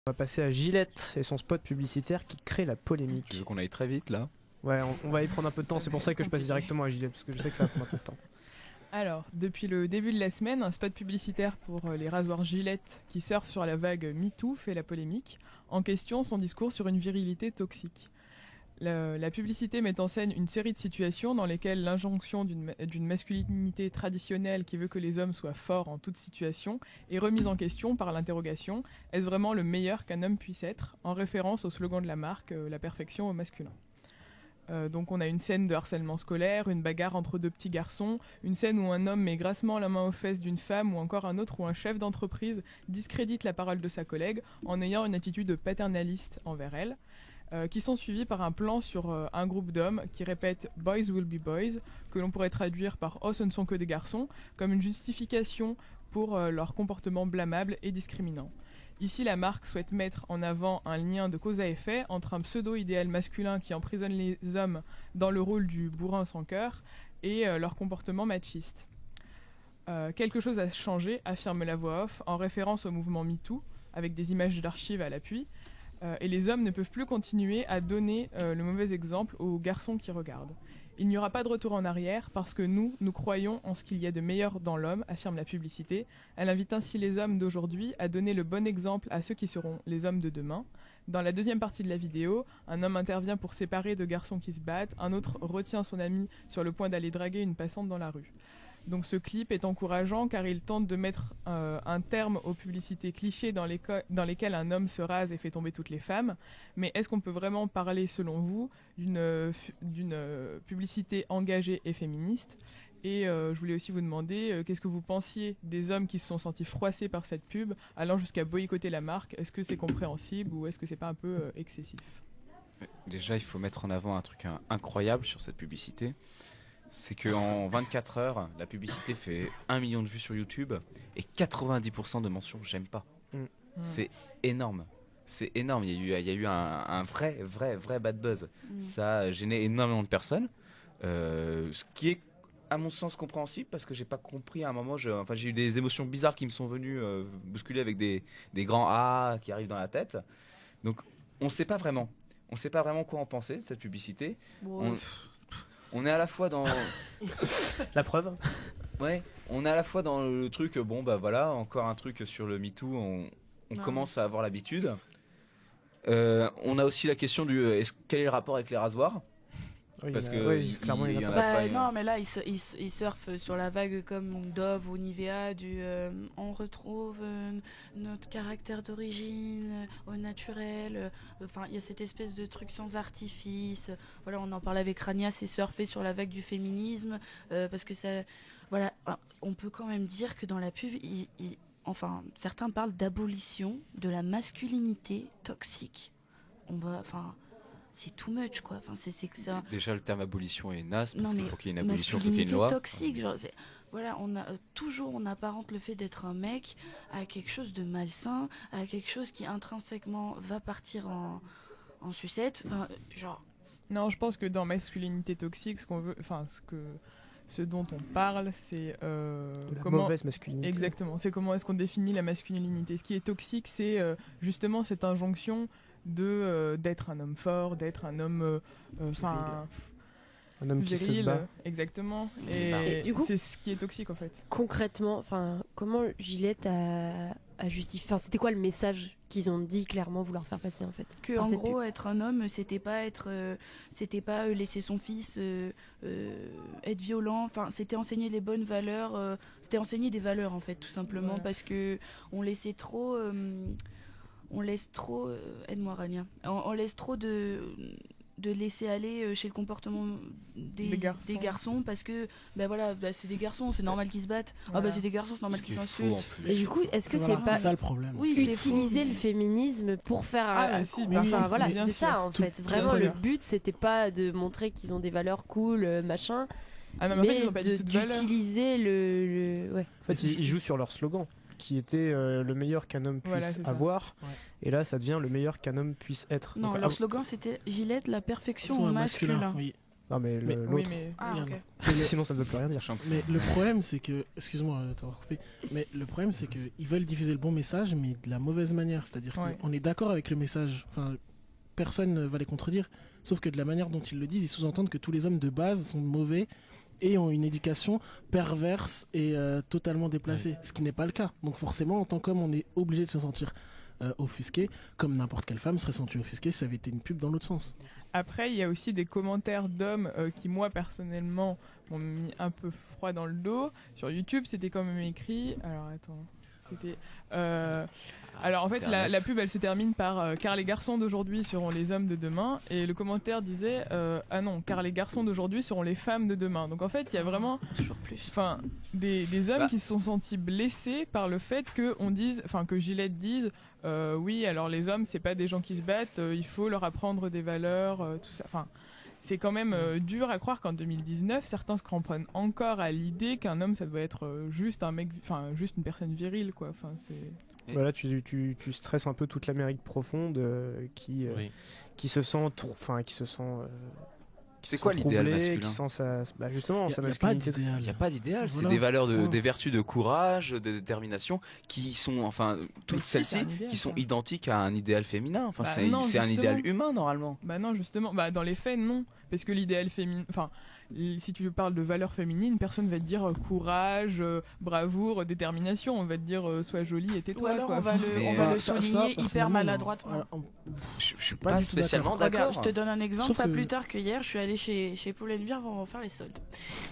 On va passer à Gillette et son spot publicitaire qui crée la polémique. Tu veux qu'on aille très vite là? Ouais, on va y prendre un peu de temps, c'est pour ça que je passe directement à Gillette, parce que je sais que ça va prendre un peu de temps. Alors, depuis le début de la semaine, un spot publicitaire pour les rasoirs Gillette qui surfe sur la vague MeToo fait la polémique. En question, son discours sur une virilité toxique. La publicité met en scène une série de situations dans lesquelles l'injonction d'une masculinité traditionnelle qui veut que les hommes soient forts en toute situation est remise en question par l'interrogation « Est-ce vraiment le meilleur qu'un homme puisse être ?» en référence au slogan de la marque « La perfection au masculin ». Donc on a une scène de harcèlement scolaire, une bagarre entre deux petits garçons, une scène où un homme met grassement la main aux fesses d'une femme ou encore un autre où un chef d'entreprise discrédite la parole de sa collègue en ayant une attitude paternaliste envers elle. Qui sont suivis par un plan sur un groupe d'hommes qui répètent « Boys will be boys », que l'on pourrait traduire par « Oh, ce ne sont que des garçons », comme une justification pour leur comportement blâmable et discriminant. Ici, la marque souhaite mettre en avant un lien de cause à effet entre un pseudo-idéal masculin qui emprisonne les hommes dans le rôle du bourrin sans cœur et leur comportement machiste. Quelque chose a changé, affirme la voix off, en référence au mouvement MeToo, avec des images d'archives à l'appui. Et les hommes ne peuvent plus continuer à donner le mauvais exemple aux garçons qui regardent. Il n'y aura pas de retour en arrière parce que nous croyons en ce qu'il y a de meilleur dans l'homme, affirme la publicité. Elle invite ainsi les hommes d'aujourd'hui à donner le bon exemple à ceux qui seront les hommes de demain. Dans la deuxième partie de la vidéo, un homme intervient pour séparer deux garçons qui se battent, un autre retient son ami sur le point d'aller draguer une passante dans la rue. Donc ce clip est encourageant car il tente de mettre un terme aux publicités clichés dans lesquelles un homme se rase et fait tomber toutes les femmes. Mais est-ce qu'on peut vraiment parler, selon vous, d'une publicité engagée et féministe ? Et je voulais aussi vous demander, qu'est-ce que vous pensiez des hommes qui se sont sentis froissés par cette pub, allant jusqu'à boycotter la marque ? Est-ce que c'est compréhensible ou est-ce que c'est pas un peu excessif ? Déjà, il faut mettre en avant un truc incroyable sur cette publicité. C'est qu'en 24 heures, la publicité fait 1 million de vues sur YouTube et 90% de mentions j'aime pas. C'est énorme. C'est énorme. Il y a eu un vrai bad buzz. Ça a gêné énormément de personnes. Ce qui est, à mon sens, compréhensible parce que j'ai pas compris à un moment. J'ai eu des émotions bizarres qui me sont venues bousculer avec des grands A qui arrivent dans la tête. Donc, on sait pas vraiment. On sait pas vraiment quoi en penser de cette publicité. On est à la fois dans... La preuve. Ouais, on est à la fois dans le truc, bon bah voilà, encore un truc sur le MeToo, on commence à avoir l'habitude. On a aussi la question du, quel est le rapport avec les rasoirs ? Oui, parce que clairement, il y en a pas. Non, mais là, ils surfent sur la vague comme Dove ou Nivea on retrouve notre caractère d'origine au naturel. Enfin, il y a cette espèce de truc sans artifice. Voilà, on en parlait avec Rania, c'est surfer sur la vague du féminisme parce que ça, voilà, on peut quand même dire que dans la pub, enfin, certains parlent d'abolition de la masculinité toxique. C'est too much, quoi. Enfin, c'est ça. Déjà, le terme abolition est naze, parce qu'il faut qu'il y ait une abolition, il faut qu'il y ait une masculinité loi. Toxique, genre, voilà, on apparente le fait d'être un mec à quelque chose de malsain, à quelque chose qui intrinsèquement va partir en sucette. Enfin, genre. Non, je pense que dans masculinité toxique, ce dont on parle, c'est mauvaise masculinité. Exactement. C'est comment est-ce qu'on définit la masculinité. Ce qui est toxique, c'est justement cette injonction d'être un homme fort, d'être un homme, un homme qui viril, se bat. Exactement. Et du coup, c'est ce qui est toxique en fait. Concrètement, comment Gillette a justifié, c'était quoi le message qu'ils ont dit clairement vouloir faire passer en fait ? Que en gros, être un homme, c'était pas laisser son fils être violent. Enfin, c'était enseigner les bonnes valeurs. C'était enseigner des valeurs en fait, tout simplement, voilà. parce que on laissait trop. On laisse trop, aide-moi Rania, on laisse trop de laisser aller chez le comportement des garçons parce que c'est des garçons, c'est normal qu'ils se battent. Voilà. C'est des garçons, c'est normal qu'ils s'insultent. Et du coup, est-ce que c'est pas ça le problème? Oui, utiliser le féminisme pour faire c'est ça en fait. Vraiment le but c'était pas de montrer qu'ils ont des valeurs cool, machin. Ah non, mais en fait, ils ont pas du tout de valeur. D'utiliser ouais. En fait, ils jouent sur leur slogan qui était le meilleur qu'un homme puisse avoir. Ouais. Et là, ça devient le meilleur qu'un homme puisse être. Non, donc, leur slogan, c'était Gillette, la perfection au masculin. Oui. Non, mais l'autre. Oui, mais... Sinon, ça ne veut plus rien dire. Mais le problème, c'est que. Excuse-moi de t'avoir coupé. Mais le problème, c'est qu'ils veulent diffuser le bon message, mais de la mauvaise manière. C'est-à-dire qu'on est d'accord avec le message. Enfin, personne ne va les contredire. Sauf que de la manière dont ils le disent, ils sous-entendent que tous les hommes de base sont mauvais et ont une éducation perverse et totalement déplacée. Ce qui n'est pas le cas. Donc, forcément, en tant qu'homme, on est obligé de se sentir offusqué, comme n'importe quelle femme serait sentie offusquée si ça avait été une pub dans l'autre sens. Après, il y a aussi des commentaires d'hommes qui, moi, personnellement, m'ont mis un peu froid dans le dos. Sur YouTube, c'était quand même écrit... Alors, attends... C'était... Alors en fait la pub elle se termine par car les garçons d'aujourd'hui seront les hommes de demain, et le commentaire disait ah non, car les garçons d'aujourd'hui seront les femmes de demain. Donc en fait il y a vraiment des hommes qui se sont sentis blessés par le fait que Gillette dise oui, alors les hommes c'est pas des gens qui se battent, il faut leur apprendre des valeurs, tout ça. Enfin, c'est quand même dur à croire qu'en 2019, certains se cramponnent encore à l'idée qu'un homme, ça doit être juste un mec, enfin juste une personne virile, quoi. Enfin, c'est... Voilà, tu stresses un peu toute l'Amérique profonde qui se sent, c'est quoi l'idéal masculin? Qui sent justement sa masculinité. Il n'y a pas d'idéal, c'est des valeurs, des vertus de courage, de détermination, qui sont, enfin, toutes celles-ci, qui sont identiques à un idéal féminin. Enfin, c'est un idéal humain normalement. Bah non, justement, dans les faits, non. Parce que l'idéal féminin, enfin, si tu parles de valeurs féminines, personne va te dire courage, bravoure, détermination. On va te dire sois jolie et tais-toi. Ou alors on va le souligner hyper maladroitement. Je suis pas spécialement d'accord. Regarde, je te donne un exemple. Pas plus tard que hier, je suis allée chez Pull&Bear pour faire les soldes.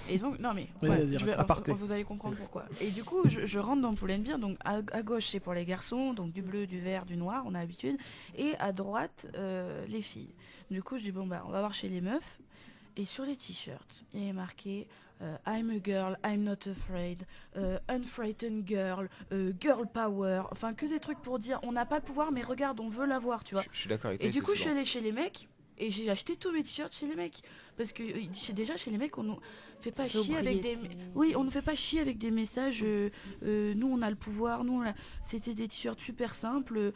Et donc, non mais, vous allez comprendre pourquoi. Et du coup, je rentre dans Pull&Bear. Donc à gauche, c'est pour les garçons, donc du bleu, du vert, du noir, on a l'habitude. Et à droite, les filles. Du coup, je dis on va voir chez les meufs. Et sur les t-shirts, il y a marqué I'm a girl, I'm not afraid, unfrightened girl, girl power. Enfin, que des trucs pour dire on n'a pas le pouvoir, mais regarde, on veut l'avoir, tu vois. Je suis d'accord avec toi. Et du coup, je suis allée chez les mecs et j'ai acheté tous mes t-shirts chez les mecs. Parce que déjà, chez les mecs, on ne fait pas chier avec des. Oui, on ne fait pas chier avec des messages. Nous, on a le pouvoir. C'était des t-shirts super simples,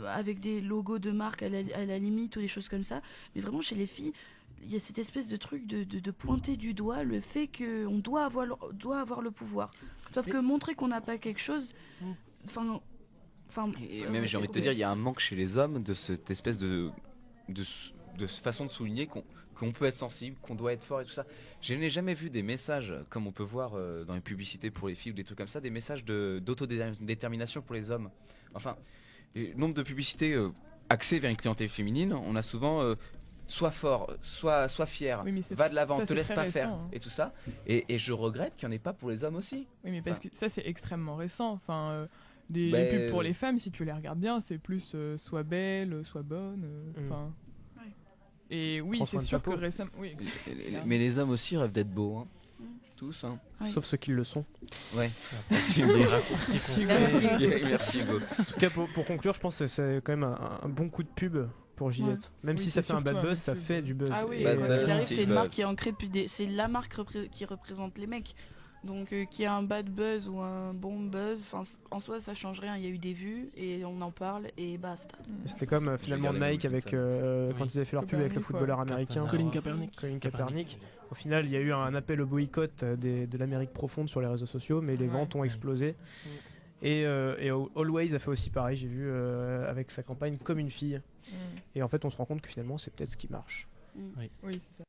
avec des logos de marque à la limite ou des choses comme ça. Mais vraiment, chez les filles, il y a cette espèce de truc de pointer du doigt le fait qu'on doit avoir le pouvoir. Sauf que montrer qu'on n'a pas quelque chose... Même j'ai envie de te dire, il y a un manque chez les hommes de cette espèce de façon de souligner qu'on peut être sensible, qu'on doit être fort et tout ça. Je n'ai jamais vu des messages, comme on peut voir dans les publicités pour les filles ou des trucs comme ça, des messages d'autodétermination pour les hommes. Enfin, le nombre de publicités axées vers une clientèle féminine, on a souvent... sois fort, sois fier, va de l'avant, te laisse pas récent, faire et tout ça. Et je regrette qu'il n'y en ait pas pour les hommes aussi. Oui, mais parce que ça c'est extrêmement récent. Enfin, les pubs pour les femmes, si tu les regardes bien, c'est plus sois belle, sois bonne. Enfin. Et oui, c'est sûr que récemment. Oui, mais les hommes aussi rêvent d'être beaux. Hein. Tous, hein. Sauf ceux qui le sont. Ouais. Merci Hugo. En tout cas, pour conclure, je pense que c'est quand même un bon coup de pub pour Gillette. Même si ça fait un bad buzz, ça fait du buzz. Ah oui, c'est une marque qui est ancrée depuis c'est la marque qui représente les mecs. Donc qu'il y ait un bad buzz ou un bon buzz, en soi ça change rien, il y a eu des vues et on en parle et basta. C'était comme finalement Nike avec quand ils avaient fait leur pub avec le footballeur américain Colin Kaepernick. Au final il y a eu un appel au boycott de l'Amérique profonde sur les réseaux sociaux, mais les ventes ont explosé. Et Always a fait aussi pareil, j'ai vu avec sa campagne Comme une fille. Et en fait on se rend compte que finalement c'est peut-être ce qui marche. Oui, c'est ça.